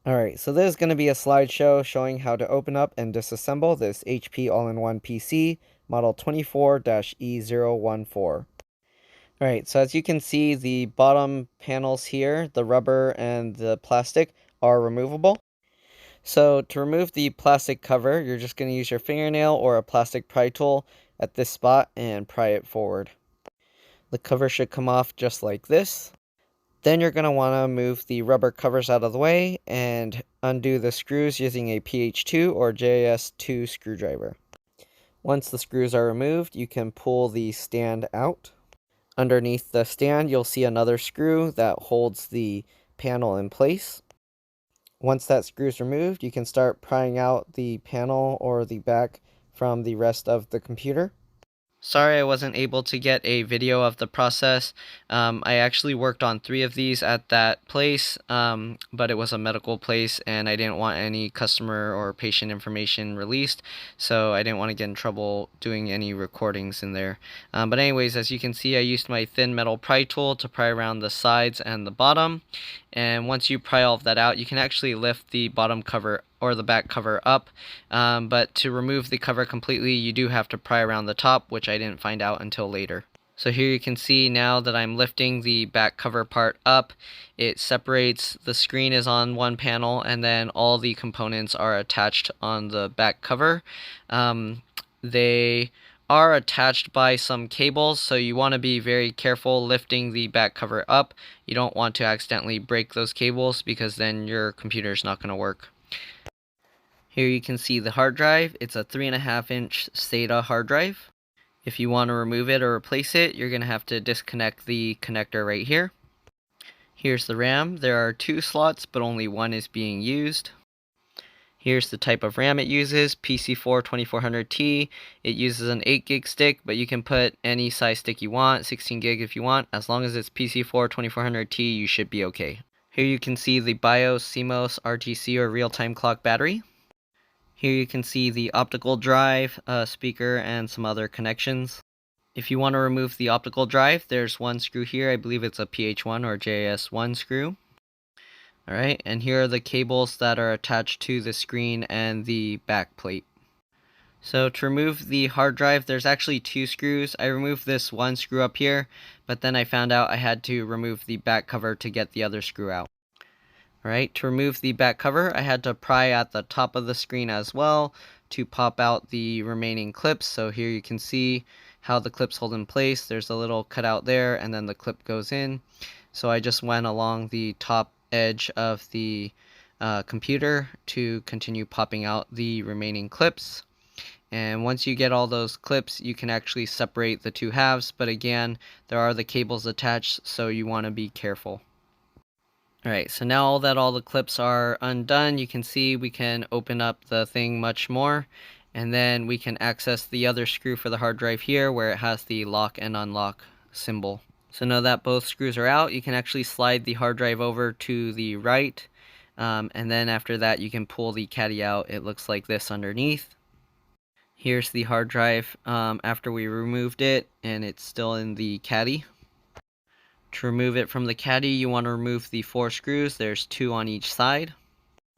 Alright, so this is going to be a slideshow showing how to open up and disassemble this HP all-in-one PC, model 24-E014. Alright, so as you can see, the bottom panels here, the rubber and the plastic, are removable. So to remove the plastic cover, you're just going to use your fingernail or a plastic pry tool at this spot and pry it forward. The cover should come off just like this. Then you're going to want to move the rubber covers out of the way and undo the screws using a PH2 or JS2 screwdriver. Once the screws are removed, you can pull the stand out. Underneath the stand, you'll see another screw that holds the panel in place. Once that screw is removed, you can start prying out the panel or the back from the rest of the computer. Sorry I wasn't able to get a video of the process. I actually worked on 3 of these at that place, but it was a medical place and I didn't want any customer or patient information released, so I didn't want to get in trouble doing any recordings in there. But anyways, as you can see, I used my thin metal pry tool to pry around the sides and the bottom, and once you pry all of that out, you can actually lift the bottom cover or the back cover up, but to remove the cover completely, you do have to pry around the top, which I didn't find out until later. So here you can see now that I'm lifting the back cover part up, it separates, the screen is on one panel, and then all the components are attached on the back cover. They are attached by some cables, so you want to be very careful lifting the back cover up. You don't want to accidentally break those cables because then your computer is not going to work. Here you can see the hard drive. It's a 3.5-inch SATA hard drive. If you want to remove it or replace it, you're going to have to disconnect the connector right here. Here's the RAM. There are 2 slots, but only one is being used. Here's the type of RAM it uses, PC4 2400T. It uses an 8 gig stick, but you can put any size stick you want, 16 gig if you want. As long as it's PC4 2400T, you should be okay. Here you can see the BIOS, CMOS, RTC, or real-time clock battery. Here you can see the optical drive, speaker, and some other connections. If you want to remove the optical drive, there's one screw here. I believe it's a PH1 or JS1 screw. Alright, and here are the cables that are attached to the screen and the back plate. So to remove the hard drive, there's actually 2 screws. I removed this one screw up here, but then I found out I had to remove the back cover to get the other screw out. Alright, to remove the back cover, I had to pry at the top of the screen as well to pop out the remaining clips. So here you can see how the clips hold in place. There's a little cutout there, and then the clip goes in. So I just went along the top edge of the computer to continue popping out the remaining clips. And once you get all those clips, you can actually separate the 2 halves, but again, there are the cables attached, so you want to be careful. Alright, so now that all the clips are undone, you can see we can open up the thing much more, and then we can access the other screw for the hard drive here where it has the lock and unlock symbol. So now that both screws are out, you can actually slide the hard drive over to the right, and then after that you can pull the caddy out. It looks like this underneath. Here's the hard drive after we removed it, and it's still in the caddy. To remove it from the caddy, you want to remove the 4 screws. There's 2 on each side.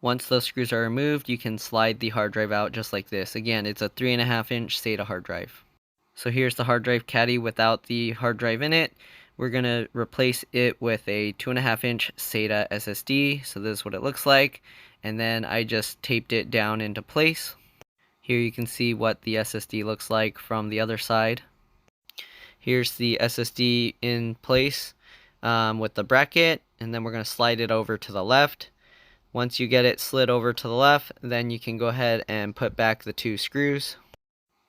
Once those screws are removed, you can slide the hard drive out just like this. Again, it's a 3.5-inch SATA hard drive. So here's the hard drive caddy without the hard drive in it. We're going to replace it with a 2.5-inch SATA SSD. So this is what it looks like. And then I just taped it down into place. Here you can see what the SSD looks like from the other side. Here's the SSD in place with the bracket, and then we're going to slide it over to the left. Once you get it slid over to the left, then you can go ahead and put back the 2 screws.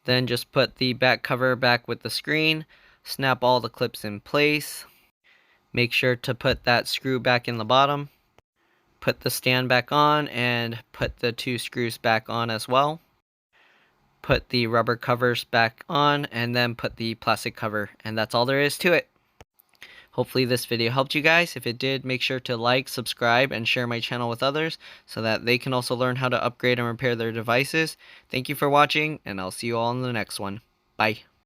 Then just put the back cover back with the screen, snap all the clips in place. Make sure to put that screw back in the bottom. Put the stand back on and put the 2 screws back on as well. Put the rubber covers back on and then put the plastic cover, and that's all there is to it. Hopefully this video helped you guys. If it did, make sure to like, subscribe, and share my channel with others so that they can also learn how to upgrade and repair their devices. Thank you for watching, and I'll see you all in the next one. Bye.